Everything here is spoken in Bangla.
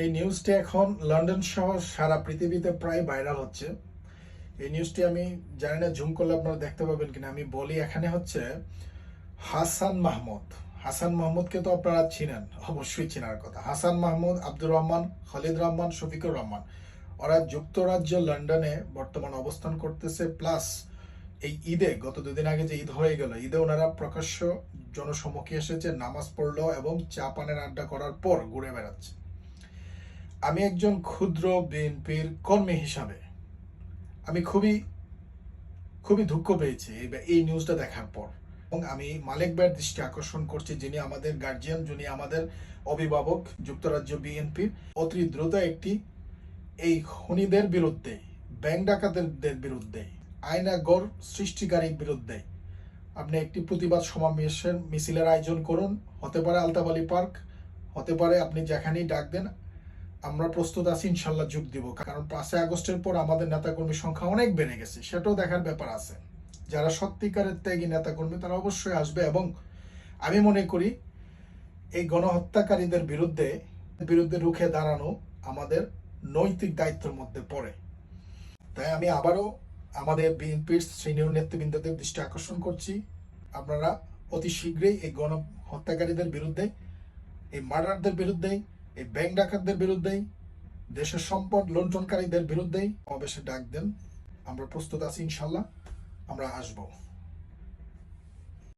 এই নিউজটি এখন লন্ডন সহ সারা পৃথিবীতে প্রায় ভাইরাল হচ্ছে। এই নিউজটি আমি জানি না জুম করলে আপনারা দেখতে পাবেন কিনা, আমি বলি। এখানে হচ্ছে হাসান মাহমুদ। হাসান মাহমুদকে তো আপনারা চিনেন, অবশ্যই চেনার কথা। হাসান মাহমুদ, আব্দুর রহমান, খালিদ রহমান, শফিকুর রহমান, ওরা যুক্তরাজ্য লন্ডনে বর্তমান অবস্থান করতেছে। প্লাস এই ঈদে, গত দুদিন আগে যে ঈদ হয়ে গেল, ঈদে ওনারা প্রকাশ্য জনসমক্ষে এসেছে, নামাজ পড়লো এবং চা পানের আড্ডা করার পর ঘুরে বেড়াচ্ছে। আমি একজন ক্ষুদ্র বিএনপির কর্মী হিসাবে আমি খুবই খুবই দুঃখ পেয়েছি এই নিউজটা দেখার পর। এবং আমি মালেক ভাইয়ের দৃষ্টি আকর্ষণ করছি, যিনি আমাদের গার্জিয়ান, যিনি আমাদের অভিভাবক যুক্তরাজ্য বিএনপির। অতি দ্রুত একটি এই খুনিদের বিরুদ্ধে, ব্যাংক ডাকাতদের বিরুদ্ধে, আইনাগর সৃষ্টিকারীর বিরুদ্ধে আপনি একটি প্রতিবাদ সমাবেশের মিছিলের আয়োজন করুন। হতে পারে আলতাবালি পার্ক, হতে পারে আপনি যেখানেই ডাক দেন, আমরা প্রস্তুত আছি, ইনশাল্লাহ যোগ দিব। কারণ 5ই আগস্টের পর আমাদের নেতাকর্মীর সংখ্যা অনেক বেড়ে গেছে, সেটাও দেখার ব্যাপার আছে। যারা সত্যিকারের ত্যাগী নেতাকর্মী তারা অবশ্যই আসবে। এবং আমি মনে করি এই গণহত্যাকারীদের বিরুদ্ধে বিরুদ্ধে রুখে দাঁড়ানো আমাদের নৈতিক দায়িত্বের মধ্যে পড়ে। তাই আমি আবারও আমাদের বিএনপির সিনিয়র নেতৃবৃন্দদের দৃষ্টি আকর্ষণ করছি, আপনারা অতি শীঘ্রই এই গণহত্যাকারীদের বিরুদ্ধে, এই মার্ডারদের বিরুদ্ধে, এই ব্যাংক ডাকাতদের বিরুদ্ধে, দেশের সম্পদ লুণ্ঠনকারীদের বিরুদ্ধেই সমাবেশে ডাক দেন। আমরা প্রস্তুত আছি, ইনশাল্লাহ আমরা আসবো।